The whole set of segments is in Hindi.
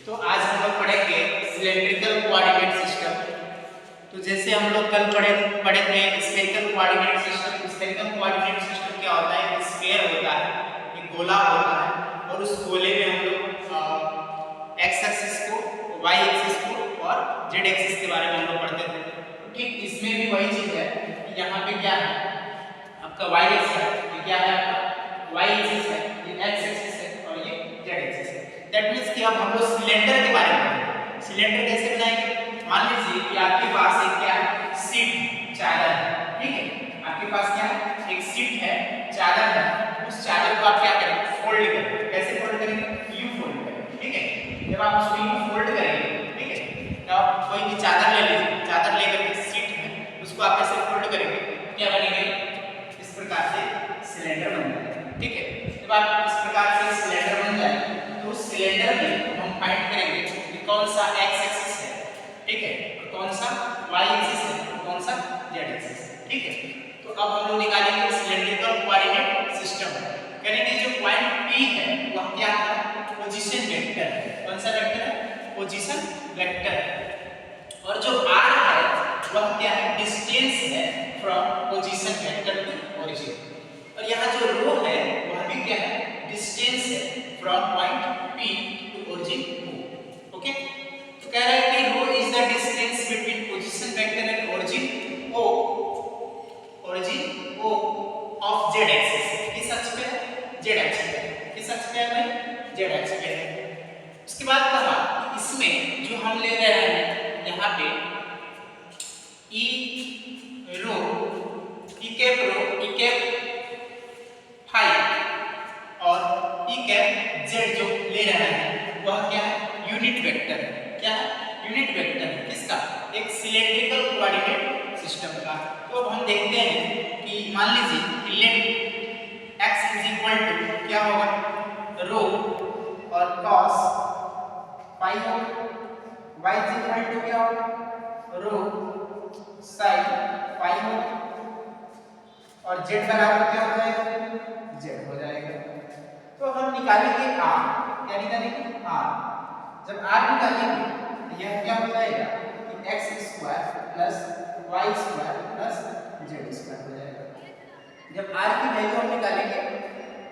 तो आज हम लोग पढ़ेंगे सिलेंड्रिकल कोऑर्डिनेट सिस्टम। तो जैसे हम लोग कल पढ़े थे spherical coordinate system. Spherical coordinate system क्या होता है? एक स्फीयर होता है, एक गोला होता है, और उस गोले में हम लोग एक्स एक्सिस को, वाई एक्सिस को और जेड एक्सिस के बारे में हम लोग पढ़ते थे। तो ठीक इसमें भी वही चीज है कि यहाँ पे क्या है, आपका वाई एक्सिस है, ये क्या है आपका वाई एक्सिस है, ये एक्स एक्सिस है और ये जेड एक्सिस है। दैट मींस कि अब हम लोग सिलेंडर के बारे में पढ़ेंगे। सिलेंडर कैसे बनाएंगे? मान लीजिए कि आपके पास एक क्या है, सीट चादर है, ठीक है। आपके पास क्या है, एक सीट है, चादर है। उस चादर को आप क्या करेंगे? फोल्ड करेंगे। कैसे फोल्ड करेंगे? यू फोल्ड करेंगे, ठीक है। जब आप उसको यू फोल्ड करेंगे, ठीक है, तो आप कोई भी चादर ले लीजिए, चादर लेकर के सीट है उसको आप ऐसे फोल्ड करेंगे, क्या बनेगा? इस प्रकार से सिलेंडर बन जाएगा, ठीक है। जब आप इस प्रकार से सिलेंडर बन जाए तो उस सिलेंडर में हम फाइंड करेंगे कि कौन सा एक्स एक्सिस है, ठीक है, और कौन सा वाई एक्सिस है और कौन सा जेड एक्सिस है, ठीक है। तो अब हम लोग निकालेंगे सिलेंड्रिकल कोऑर्डिनेट सिस्टम। करेंगे जो पॉइंट P है वह क्या है? पोजीशन वेक्टर है। कौन सा वेक्टर है? पोजीशन वेक्टर है। और जो R है वह क्या है? डिस्टेंस है from position vector to origin. और यहाँ जो रो है वह भी क्या है? डिस्टेंस है from point P to origin O। Okay, तो कह रहा है कि rho is the distance between position vector and origin O of Z axis. किस अक्ष पे है? जेड अक्ष पे है। किस अक्ष पे है भाई? जेड अक्ष पे है। उसके बाद कहा कि इसमें जो हम ले रहे हैं यहाँ पे ई रो, ई कैप रो, ई कैप फाई और ई कैप जेड जो ले रहे हैं वह क्या है? यूनिट वेक्टर है। क्या है? यूनिट वेक्टर है। किसका? एक सिलेंड्रिकल कोऑर्डिनेट सिस्टम का। तो अब हम देखते हैं कि मान लीजिए कि let x is equal to क्या होगा? रो और cos फाई होगा। y इज इक्वल टू क्या होगा? रो sin फाई होगा। और z बराबर क्या हो जाएगा? z हो जाएगा। तो हम निकालेंगे r। क्या निकालेंगे? r। जब r निकालेंगे तो यह क्या हो जाएगा कि x square plus y square plus z square हो जाएगा। जब r की वैल्यू हम निकालेंगे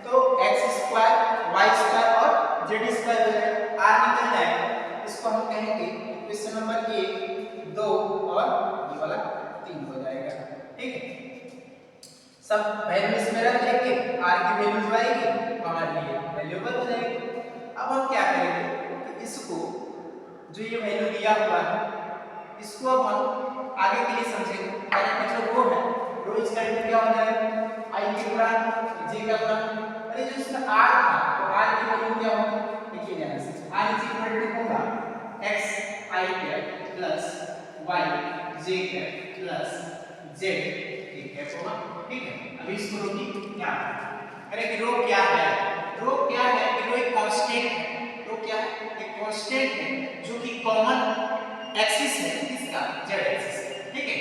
तो x स्क्वायर y स्क्वायर और z स्क्वायर हो जाएगा। r निकल जाएगा, इसको हम कहेंगे क्वेश्चन नंबर 1, 2 और ये वाला 3 हो जाएगा, ठीक है। सब वैल्यू इसमें रख लेंगे, r की वैल्यू जो आएगी हमारे लिए वैल्यूएबल हो जाएगी। अब हम क्या करेंगे कि इसको जो ये वैल्यू दिया हुआ है इसको अब हम आगे के लिए समझेंगे। पहले जो रो है, रो इसका क्या हो जाएगा? i के गुणा j का गुणा। अरे जो इसका r था तो r की वैल्यू क्या होगी? देखिए ध्यान से, r इज इक्वल टू होगा x i cap plus y j cap plus z k cap होगा, ठीक है। अभी इसको रो की क्या है? अरे कि रो क्या है? रो क्या है कि रो एक कांस्टेंट है। रो क्या है? एक कांस्टेंट है जो कि कॉमन एक्सिस है, किसका? जेड एक्सिस, ठीक है।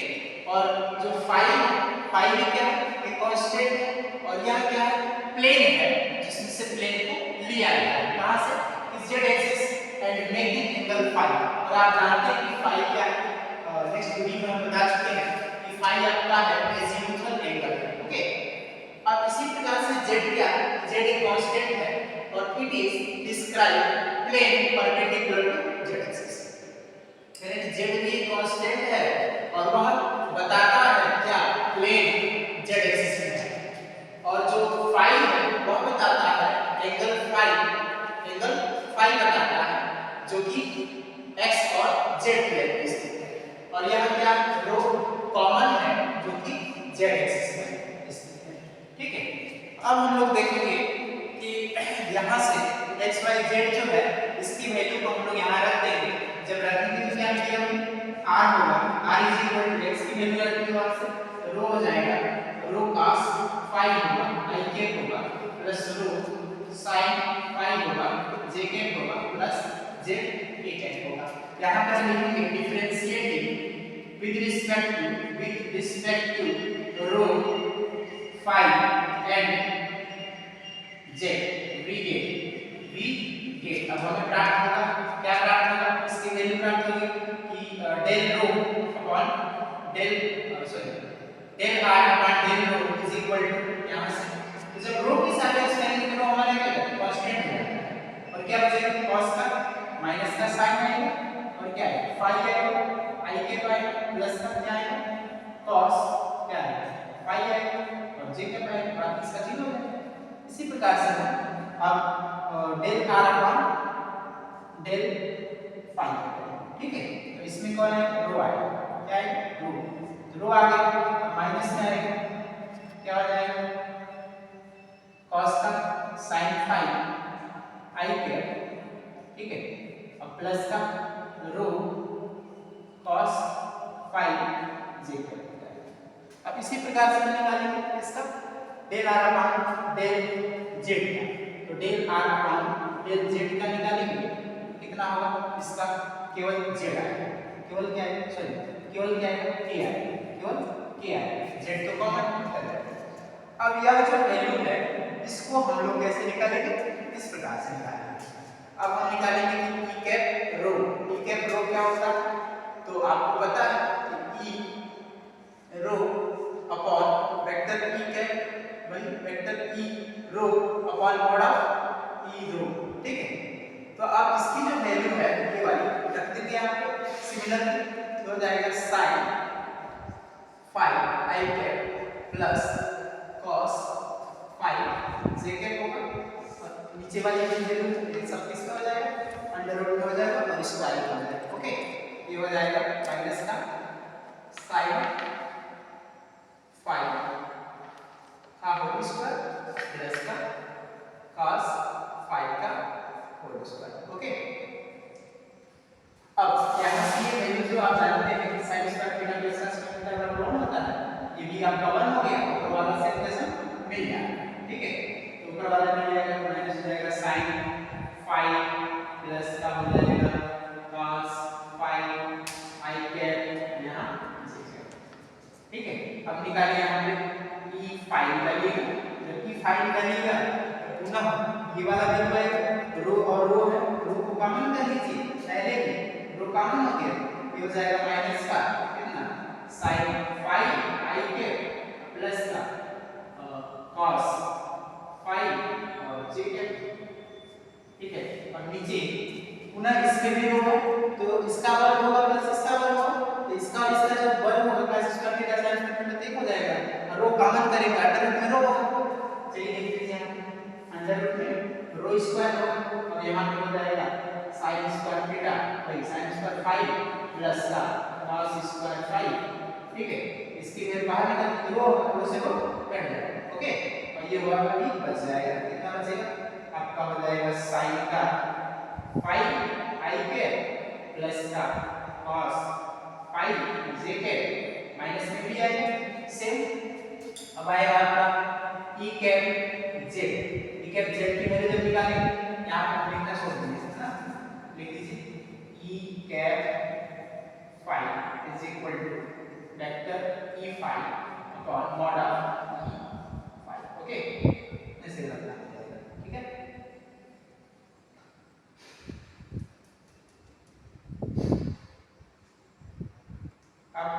और जो फाई भी क्या है? एक कांस्टेंट है। और यह क्या है? प्लेन है, जिसमें से प्लेन को लिया गया है। कहां से? इस z axis and making angle phi. और आप जानते हैं कि फाई क्या है? नेक्स्ट वीडियो में हम बता चुके हैं कि फाई आपका है एजीमुथल एंगल, ओके। अब इसी प्रकार से जेड क्या है? जेड एक कांस्टेंट है और it is describe plane perpendicular to z axis. यानी जेड भी एक कांस्टेंट है और वह बताता है क्या? प्लेन जेड एक्सिस में है। और जो फाई है वह बताता है एंगल फाई बताता है जो कि x और z प्लेन पे स्थित है। और यह क्या? रो कॉमन है जो कि z एक्सिस में स्थित है, ठीक है। अब हम लोग देखेंगे कि यहाँ से x y z जो है इसकी वैल्यू को हम लोग यहाँ रख देंगे। जब रखेंगे तो क्या मिलेगा? r होगा, r is equal to x की वैल्यू रख देंगे वहां से, रो हो जाएगा रो cos फाई होगा, i कैप होगा प्लस रो sin फाई होगा, j कैप होगा प्लस z k कैप होगा। यहाँ पर लिखेंगे differentiating with respect to rho phi and z, we get के। अब हमें प्राप्त होगा, क्या प्राप्त होगा, इसकी वैल्यू प्राप्त होगी कि del rho upon del del r upon del rho is equal to, यहां से तो जब रो की सापेक्ष करेंगे तो रो हमारा क्या है, कांस्टेंट हो जाता है और क्या बचेगा, cos का माइनस का साइन आएगा और क्या है फाई आएगा, i के पाई प्लस का क्या आएगा cos क्या आएगा फाई आएगा और j के पाई बाकी इसका 0 है। इसी प्रकार से हम अब del r upon del phi, ठीक है, तो इसमें कौन है, रो आएगा, क्या है रो, तो रो आ गया माइनस में आएगा क्या हो जाएगा cos का sin फाई i के, ठीक है, अब प्लस का रो cos फाई j के। अब इसी प्रकार से हम निकालेंगे इसका del r upon del z का, तो del r upon del z का निकालेंगे कितना होगा, इसका केवल z आएगा, केवल क्या है, सॉरी केवल क्या है k आएगा, केवल k आएगा, z तो कॉमन निकल जाएगा। अब यह जो वैल्यू है इसको हम लोग कैसे निकालेंगे, इस प्रकार से निकालेंगे। अब हम निकालेंगे कि e cap rho, e cap rho क्या होता है, तो आपको पता है कि e rho upon vector e cap वही vector e rho upon mod of e rho, ठीक है। तो अब इसकी जो वैल्यू है ये वाली रख देंगे आपको सिमिलरली, तो हो जाएगा sin phi i cap plus cos phi j cap होगा और नीचे वाली वैल्यू ये सब किसका हो जाएगा, अंडर रूट में हो जाएगा और स्क्वायर हो जाएगा, ओके, ये हो जाएगा माइनस का sin फाई का होल स्क्वायर प्लस का cos फाई का होल स्क्वायर, ओके। अब यहाँ से ये वैल्यू जो आप जानते हैं कि sin square theta plus sin square theta बराबर 1 होता है, ये भी आपका 1 हो गया, ऊपर वाला से इक्वेशन मिल जाएगा, ठीक है, तो ऊपर वाला मिल जाएगा माइनस हो जाएगा sin फाई प्लस का हो जाएगा cos फाई i कैप यहाँ ठीक है। अब निकालिए हमने e फाई निकालिएगा, जब e फाई निकालिएगा तो पुनः ये वाला वैल्यू आएगा, रो और रो है, रो को कॉमन कर लीजिए पहले ही, रो कॉमन हो गया, ये हो जाएगा माइनस का कितना sin फाई i के प्लस का cos फाई और j के, ठीक है। और नीचे पुनः इसके भी होगा तो इसका वर्ग होगा प्लस इसका वर्ग होगा, तो इसका और इसका जब वर्ग होगा cos square theta sin square theta एक हो जाएगा और रो कॉमन करेंगे अंडर रूट में रो होगा, चलिए देख लीजिए अंडर रूट में रो स्क्वायर होगा और यहाँ पे हो जाएगा sin स्क्वायर थीटा भाई sin स्क्वायर फाई प्लस का cos स्क्वायर फाई, ठीक है, इसकी वैल्यू बाहर निकल रो से रो कट जाएगा, ओके, और ये हुआ भी बच जाएगा, कितना बचेगा आपका हो जाएगा sin का फाई i के प्लस का cos फाई j के माइनस में भी आएगा सेम। अब आएगा आपका e cap z, e cap z की वैल्यू जब निकालेंगे यहाँ पे हम लिखना छोड़ देंगे ना, लिख लीजिए e cap phi is equal to vector e phi upon mod of e phi, okay, ऐसे रखना है, ठीक है। अब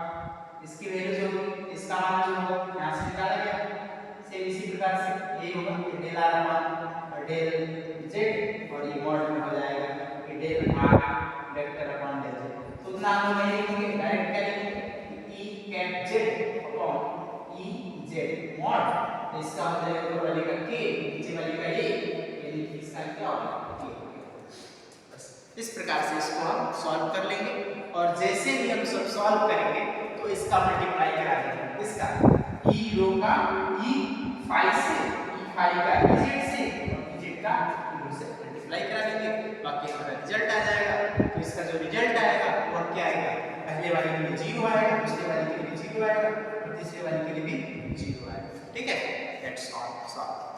इसकी वैल्यू जो होगी, इसका मान जो होगा यहाँ से निकाला गया, सेम इसी प्रकार से यही होगा कि del r upon del z और ये मॉड में हो जाएगा कि del r vector upon del z, तो उतना हम नहीं लिखेंगे, डायरेक्ट क्या लिखेंगे e cap z upon e z mod, तो इसका हो जाएगा ऊपर वाले का k नीचे वाले का a, यानी कि इसका क्या होगा k, बस इस प्रकार से इसको हम सॉल्व कर लेंगे और जैसे ही हम सब सॉल्व करेंगे तो इसका मल्टीप्लाई करा देंगे, इसका e रो का e फाई से, e फाई का z से और z का e रो से मल्टीप्लाई करा देंगे, बाकी हमारा रिजल्ट आ जाएगा। तो इसका जो रिजल्ट आएगा वो क्या आएगा, पहले वाले के लिए 0 आएगा, दूसरे वाले के लिए 0 आएगा और तीसरे वाले के लिए भी 0 आएगा, ठीक है, दैट्स ऑल सॉल्व।